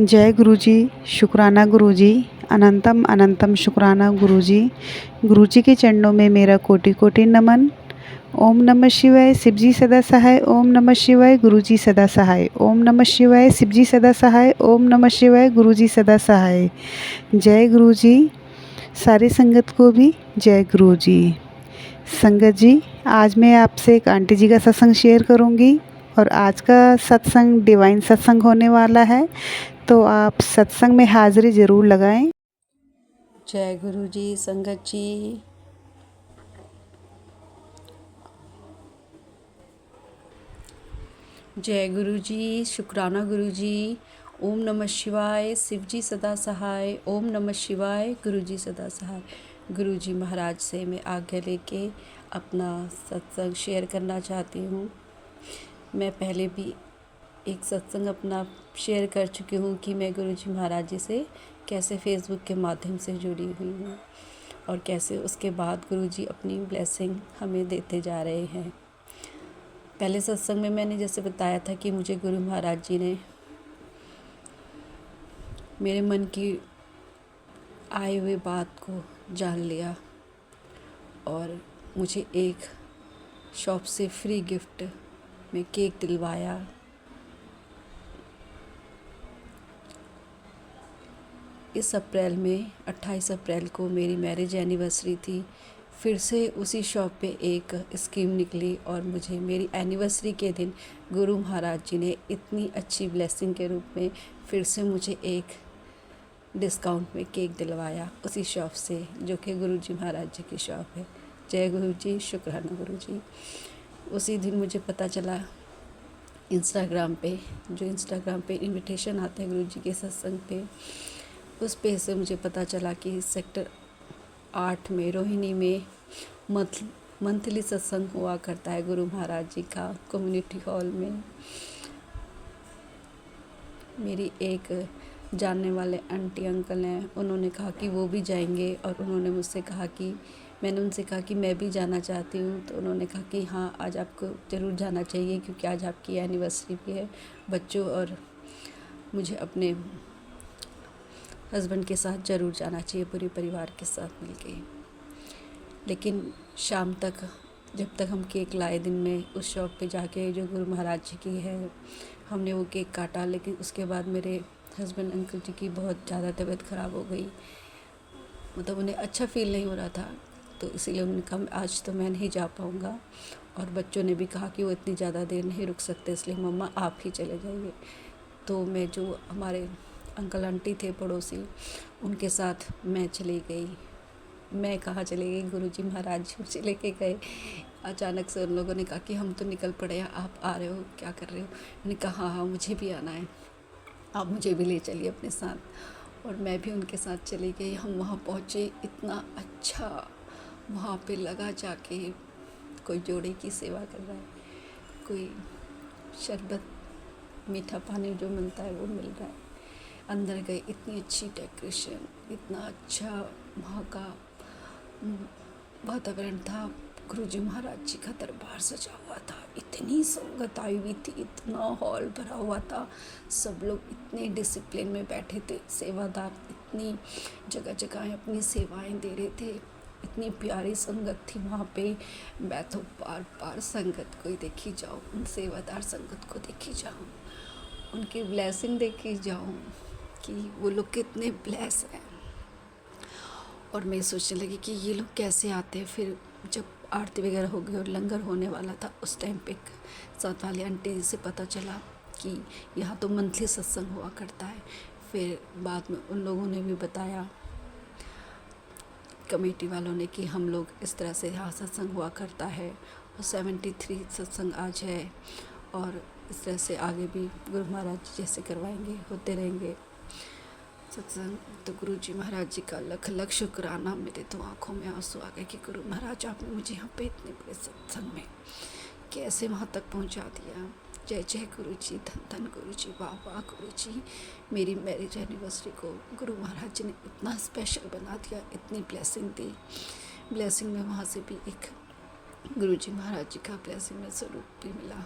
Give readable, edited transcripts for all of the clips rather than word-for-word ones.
जय गुरु जी, शुक्राना गुरु जी, अनंतम अनंतम शुक्राना गुरु जी। गुरु जी के चरणों में मेरा कोटि कोटि नमन। ओम नमः शिवाय, शिव जी सदा सहाय। ओम नमः शिवाय, गुरु जी सदा सहाय। ओम नमः शिवाय, शिव जी सदा सहाय। ओम नमः शिवाय, गुरु जी सदा सहाय। जय गुरु जी। सारी संगत को भी जय गुरु जी। संगत जी, आज मैं आपसे एक आंटी जी का सत्संग शेयर करूंगी और आज का सत्संग डिवाइन सत्संग होने वाला है, तो आप सत्संग में हाज़िरी ज़रूर लगाएं। जय गुरु जी। संगत जी, जय गुरु जी, शुक्राना गुरु जी। ओम नमः शिवाय, शिव जी सदा सहाय। ओम नमः शिवाय, गुरु जी सदा सहाय। गुरु जी महाराज से मैं आज्ञा लेके अपना सत्संग शेयर करना चाहती हूँ। मैं पहले भी एक सत्संग अपना शेयर कर चुकी हूँ कि मैं गुरु जी महाराज जी से कैसे फेसबुक के माध्यम से जुड़ी हुई हूँ और कैसे उसके बाद गुरु जी अपनी ब्लेसिंग हमें देते जा रहे हैं। पहले सत्संग में मैंने जैसे बताया था कि मुझे गुरु महाराज जी ने मेरे मन की आए हुए बात को जान लिया और मुझे एक शॉप से फ्री गिफ्ट में केक दिलवाया। इस अप्रैल में 28 अप्रैल को मेरी मैरिज एनिवर्सरी थी। फिर से उसी शॉप पे एक स्कीम निकली और मुझे मेरी एनिवर्सरी के दिन गुरु महाराज जी ने इतनी अच्छी ब्लेसिंग के रूप में फिर से मुझे एक डिस्काउंट में केक दिलवाया उसी शॉप से, जो कि गुरु जी महाराज जी की शॉप है। जय गुरु जी, शुक्राना गुरु जी। उसी दिन मुझे पता चला इंस्टाग्राम पे इनविटेशन आते हैं गुरु जी के सत्संग पे, उस पेज से मुझे पता चला कि सेक्टर 8 में रोहिणी में मंथली सत्संग हुआ करता है गुरु महाराज जी का कम्युनिटी हॉल में। मेरी एक जानने वाले आंटी अंकल हैं, उन्होंने कहा कि वो भी जाएंगे और उन्होंने मुझसे कहा कि मैंने उनसे कहा कि मैं भी जाना चाहती हूँ, तो उन्होंने कहा कि हाँ, आज आपको ज़रूर जाना चाहिए क्योंकि आज आपकी एनिवर्सरी भी है। बच्चों और मुझे अपने हस्बैंड के साथ ज़रूर जाना चाहिए, पूरे परिवार के साथ मिलके। लेकिन शाम तक जब तक हम केक लाए दिन में उस शॉप पे जाके जो गुरु महाराज जी की है, हमने वो केक काटा। लेकिन उसके बाद मेरे हस्बैंड अंकल जी की बहुत ज़्यादा तबीयत ख़राब हो गई, मतलब उन्हें अच्छा फील नहीं हो रहा था, तो इसीलिए उन्होंने कहा आज तो मैं नहीं जा पाऊँगा। और बच्चों ने भी कहा कि वो इतनी ज़्यादा देर नहीं रुक सकते, इसलिए मम्मा आप ही चले जाइए। तो मैं जो हमारे अंकल आंटी थे पड़ोसी, उनके साथ मैं चली गई। मैं कहाँ चली गई, गुरुजी महाराज जी मुझे लेके गए। अचानक से उन लोगों ने कहा कि हम तो निकल पड़े हैं, आप आ रहे हो, क्या कर रहे हो? मैंने कहा हाँ हाँ, मुझे भी आना है, आप मुझे भी ले चलिए अपने साथ। और मैं भी उनके साथ चली गई। हम वहाँ पहुँचे, इतना अच्छा वहाँ पे लगा जाके कोई जोड़े की सेवा कर रहा है, कोई शरबत मीठा पानी जो मिलता है वो मिल रहा है। अंदर गए, इतनी अच्छी डेकोरेशन, इतना अच्छा वहाँ का वातावरण था। गुरुजी महाराज जी का दरबार सजा हुआ था, इतनी संगत आई हुई थी, इतना हॉल भरा हुआ था, सब लोग इतने डिसिप्लिन में बैठे थे। सेवादार इतनी जगह जगह अपनी सेवाएं दे रहे थे, इतनी प्यारी संगत थी वहाँ पे। मैं तो बार बार संगत को ही देखी जाऊँ, उन सेवादार संगत को देखी जाऊँ, उनकी ब्लेसिंग देखी जाऊँ कि वो लोग कितने ब्लेस हैं। और मैं सोचने लगी कि ये लोग कैसे आते हैं। फिर जब आरती वगैरह हो गई और लंगर होने वाला था, उस टाइम पे साथ वाली आंटी से पता चला कि यहाँ तो मंथली सत्संग हुआ करता है। फिर बाद में उन लोगों ने भी बताया, कमेटी वालों ने, कि हम लोग इस तरह से यहाँ सत्संग हुआ करता है और 73 सत्संग आज है और इस तरह से आगे भी गुरु महाराज जैसे करवाएंगे, होते रहेंगे सत्संग। तो गुरु जी महाराज जी का लख लख शुक्राना। मेरे तो आँखों में आंसू आ गए कि गुरु महाराज आपने मुझे यहाँ पे इतने बड़े सत्संग में कैसे वहाँ तक पहुँचा दिया। जय जय गुरु जी, धन धन गुरु जी, वाह वाह गुरु जी। मेरी मैरिज एनिवर्सरी को गुरु महाराज जी ने इतना स्पेशल बना दिया, इतनी ब्लेसिंग दी। ब्लेसिंग में वहाँ से भी एक गुरु जी महाराज जी का ब्लेसिंग में स्वरूप भी मिला।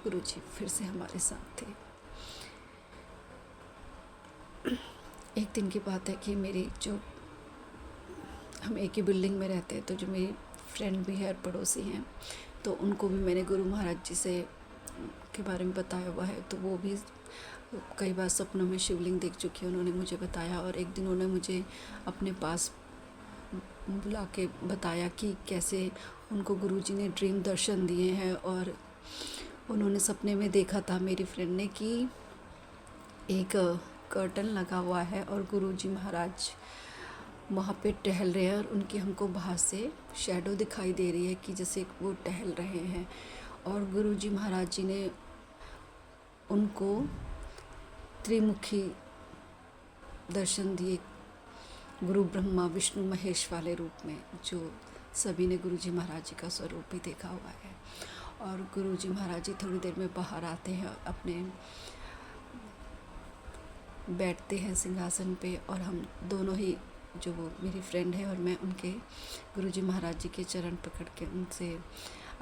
गुरु जी फिर से हमारे साथ थे। एक दिन की बात है कि मेरी जो हम एक ही बिल्डिंग में रहते हैं, तो जो मेरी फ्रेंड भी है और पड़ोसी हैं, तो उनको भी मैंने गुरु महाराज जी से के बारे में बताया हुआ है। तो वो भी कई बार सपनों में शिवलिंग देख चुकी है, उन्होंने मुझे बताया। और एक दिन उन्होंने मुझे अपने पास बुला के बताया कि कैसे उनको गुरुजी ने ड्रीम दर्शन दिए हैं, और उन्होंने सपने में देखा था मेरी फ्रेंड ने कि एक कर्टन लगा हुआ है और गुरुजी महाराज वहाँ पे टहल रहे हैं, और उनकी हमको बाहर से शैडो दिखाई दे रही है कि जैसे वो टहल रहे हैं। और गुरुजी महाराज जी ने उनको त्रिमुखी दर्शन दिए, गुरु ब्रह्मा विष्णु महेश वाले रूप में, जो सभी ने गुरुजी महाराज जी का स्वरूप भी देखा हुआ है। और गुरुजी महाराज जी थोड़ी देर में बाहर आते हैं, अपने बैठते हैं सिंहासन पे, और हम दोनों ही, जो वो मेरी फ्रेंड है और मैं, उनके गुरुजी महाराज जी के चरण पकड़ के उनसे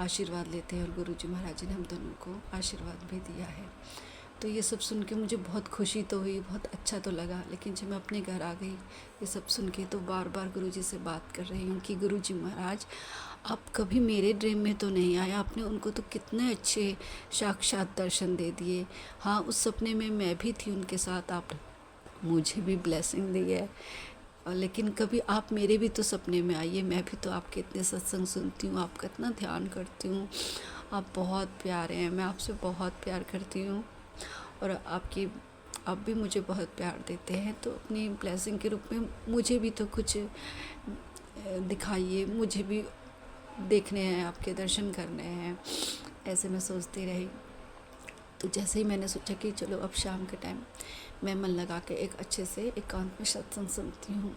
आशीर्वाद लेते हैं। और गुरुजी महाराज जी ने हम दोनों को आशीर्वाद भी दिया है। तो ये सब सुन के मुझे बहुत खुशी तो हुई, बहुत अच्छा तो लगा। लेकिन जब मैं अपने घर आ गई ये सब सुन के, तो बार बार गुरुजी से बात कर रही हूँ कि गुरुजी महाराज, आप कभी मेरे ड्रीम में तो नहीं आया, आपने उनको तो कितने अच्छे साक्षात दर्शन दे दिए। हाँ, उस सपने में मैं भी थी उनके साथ, आप मुझे भी ब्लेसिंग दी है, लेकिन कभी आप मेरे भी तो सपने में आइए। मैं भी तो आपके इतने सत्संग सुनती हूँ, आपका इतना ध्यान करती हूँ, आप बहुत प्यारे हैं, मैं आपसे बहुत प्यार करती हूँ, और आप भी मुझे बहुत प्यार देते हैं। तो अपनी ब्लेसिंग के रूप में मुझे भी तो कुछ दिखाइए, मुझे भी देखने हैं, आपके दर्शन करने हैं। ऐसे मैं सोचती रही। तो जैसे ही मैंने सोचा कि चलो अब शाम के टाइम मैं मन लगा के एक अच्छे से एकांत में सत्संग सुनती हूँ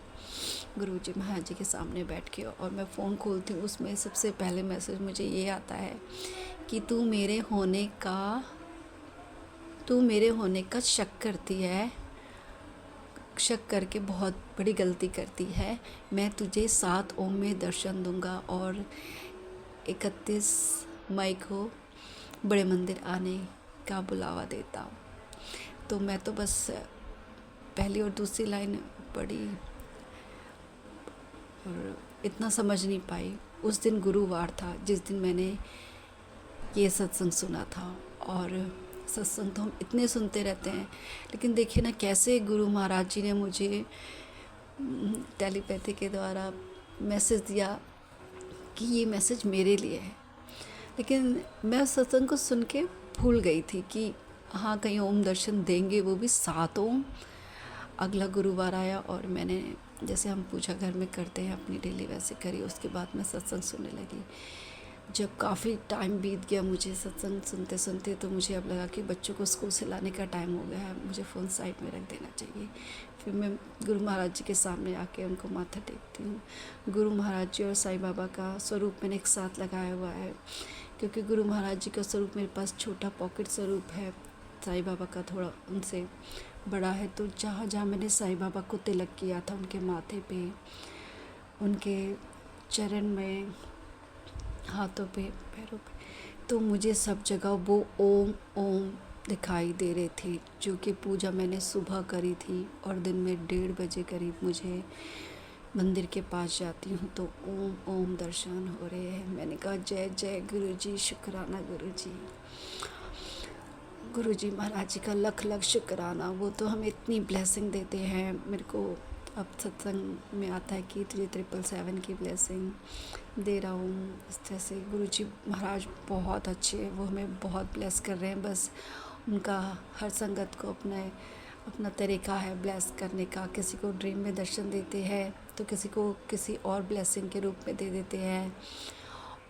गुरुजी महाराज जी के सामने बैठ के, और मैं फ़ोन खोलती हूँ, उसमें सबसे पहले मैसेज मुझे ये आता है कि तू मेरे होने का शक करती है, शक करके बहुत बड़ी गलती करती है। मैं तुझे 7 ओम में दर्शन दूंगा, और 31 मई को बड़े मंदिर आने का बुलावा देता हूँ। तो मैं तो बस पहली और दूसरी लाइन पढ़ी और इतना समझ नहीं पाई। उस दिन गुरुवार था जिस दिन मैंने ये सत्संग सुना था। और सत्संग तो हम इतने सुनते रहते हैं, लेकिन देखिए ना कैसे गुरु महाराज जी ने मुझे टेलीपैथी के द्वारा मैसेज दिया कि ये मैसेज मेरे लिए है। लेकिन मैं उस सत्संग को सुन के भूल गई थी कि हाँ, कहीं ओम दर्शन देंगे, वो भी 7 ओम। अगला गुरुवार आया और मैंने, जैसे हम पूजा घर में करते हैं अपनी डेली, वैसे करी। उसके बाद मैं सत्संग सुनने लगी। जब काफ़ी टाइम बीत गया मुझे सत्संग सुनते सुनते, तो मुझे अब लगा कि बच्चों को स्कूल से लाने का टाइम हो गया है, मुझे फ़ोन साइड में रख देना चाहिए। फिर मैं गुरु महाराज जी के सामने आके उनको माथा टेकती हूँ। गुरु महाराज जी और साईं बाबा का स्वरूप मैंने एक साथ लगाया हुआ है, क्योंकि गुरु महाराज जी का स्वरूप मेरे पास छोटा पॉकेट स्वरूप है, साईं बाबा का थोड़ा उनसे बड़ा है। तो जहाँ जहाँ मैंने साईं बाबा को तिलक किया था, उनके माथे पे, उनके चरण में, हाथों पे, पैरों पे, तो मुझे सब जगह वो ओम ओम दिखाई दे रहे थे। जो कि पूजा मैंने सुबह करी थी और दिन में 1:30 बजे करीब मुझे मंदिर के पास जाती हूँ तो ओम ओम दर्शन हो रहे हैं। मैंने कहा जय जय गुरुजी, शुक्राना गुरुजी। गुरुजी महाराज जी का लख लख शुक्राना। वो तो हमें इतनी ब्लेसिंग देते हैं। मेरे को अब सत्संग में आता है कि तुझे 777 की ब्लेसिंग दे रहा हूँ। इस तरह से गुरुजी महाराज बहुत अच्छे हैं, वो हमें बहुत ब्लेस कर रहे हैं। बस उनका हर संगत को अपना तरीका है ब्लेस करने का। किसी को ड्रीम में दर्शन देते हैं तो किसी को किसी और ब्लेसिंग के रूप में दे देते हैं।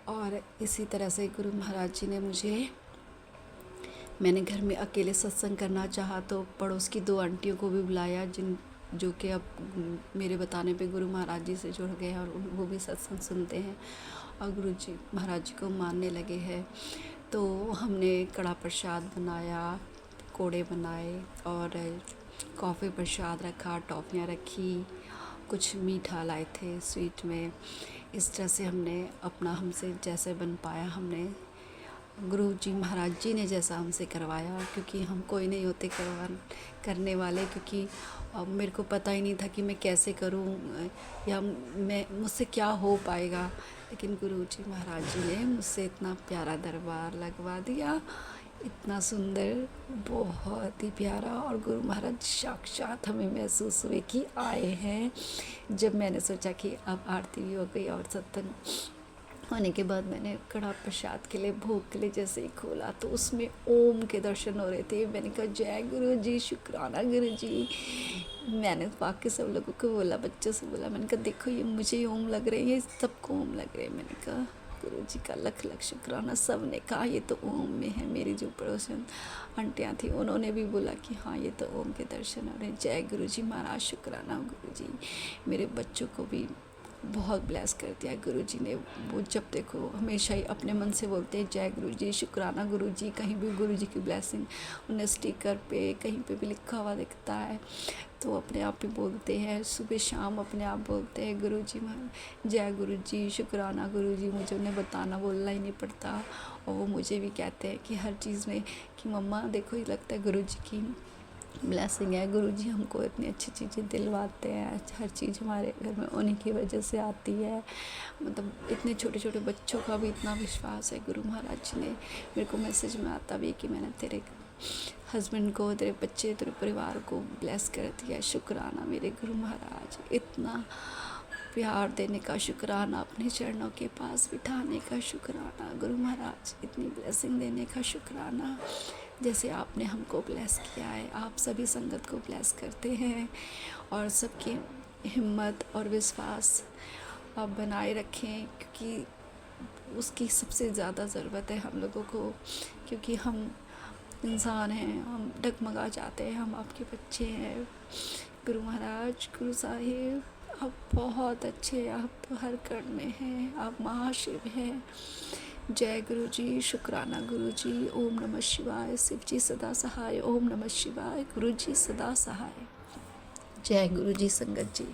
और इसी तरह से गुरु महाराज जी ने मैंने घर में अकेले सत्संग करना चाहा तो पड़ोस की 2 आंटियों को भी बुलाया, जो कि अब मेरे बताने पे गुरु महाराज जी से जुड़ गए हैं और वो भी सत्संग सुनते हैं और गुरु जी महाराज जी को मानने लगे हैं। तो हमने कड़ा प्रसाद बनाया, कोड़े बनाए और कॉफ़ी प्रसाद रखा, टॉफ़ियाँ रखी, कुछ मीठा लाए थे स्वीट में। इस तरह से हमने हमसे जैसे बन पाया हमने गुरु जी महाराज जी ने जैसा हमसे करवाया, क्योंकि हम कोई नहीं होते करने वाले, क्योंकि मेरे को पता ही नहीं था कि मैं कैसे करूं या मैं मुझसे क्या हो पाएगा। लेकिन गुरु जी महाराज जी ने मुझसे इतना प्यारा दरबार लगवा दिया, इतना सुंदर, बहुत ही प्यारा। और गुरु महाराज साक्षात हमें महसूस हुए कि आए हैं। जब मैंने सोचा कि अब आरती भी हो गई और सत्संग होने के बाद मैंने कड़ा प्रसाद के लिए, भोग के लिए जैसे ही खोला तो उसमें ओम के दर्शन हो रहे थे। मैंने कहा जय गुरु जी, शुक्राना गुरु जी। मैंने बाकी सब लोगों को बोला, बच्चों से बोला, मैंने कहा देखो ये मुझे ओम लग रहे हैं, ये सबको ओम लग रहे हैं। मैंने कहा गुरु जी का लख लख शुक्राना। सब ने कहा ये तो ओम में है। मेरी जो पड़ोसन आंटियाँ थी उन्होंने भी बोला कि हाँ ये तो ओम के दर्शन हो रहे हैं। जय गुरु जी महाराज, शुक्राना गुरु जी। मेरे बच्चों को भी बहुत ब्लेस कर दिया गुरु जी ने। वो जब देखो हमेशा ही अपने मन से बोलते हैं जय गुरु जी, शुक्राना गुरु जी। कहीं भी गुरु जी की ब्लेसिंग उन्हें स्टिकर पे कहीं पे भी लिखा हुआ दिखता है तो अपने आप ही बोलते हैं, सुबह शाम अपने आप बोलते हैं गुरु जी जय गुरु जी, शुक्राना गुरु जी। मुझे उन्हें बताना बोलना ही नहीं पड़ता। और वो मुझे भी कहते हैं कि हर चीज़ में कि मम्मा देखो ये लगता है गुरु जी की ब्लेसिंग है। गुरु जी हमको इतनी अच्छी चीज़ें दिलवाते हैं, हर चीज़ हमारे घर में उन्हीं की वजह से आती है। मतलब इतने छोटे छोटे बच्चों का भी इतना विश्वास है गुरु महाराज जी ने। मेरे को मैसेज में आता भी कि मैंने तेरे हस्बैंड को, तेरे बच्चे, तेरे परिवार को ब्लेस कर दिया। शुक्राना मेरे गुरु महाराज, इतना प्यार देने का शुक्राना, अपने चरणों के पास बिठाने का शुक्राना गुरु महाराज, इतनी ब्लेसिंग देने का शुक्राना। जैसे आपने हमको ब्लेस किया है, आप सभी संगत को ब्लेस करते हैं और सबकी हिम्मत और विश्वास आप बनाए रखें, क्योंकि उसकी सबसे ज़्यादा ज़रूरत है हम लोगों को। क्योंकि हम इंसान हैं, हम डगमगा जाते हैं, हम आपके बच्चे हैं। गुरु महाराज, गुरु साहिब, आप बहुत अच्छे हैं, आप तो हर कण में हैं, आप महाशिव हैं। जय गुरु जी, शुक्राना गुरु जी। ओम नमः शिवाय। शिव जी सदा सहाय। ओम नमः शिवाय। गुरु जी सदा सहाय। जय गुरु जी संगत जी।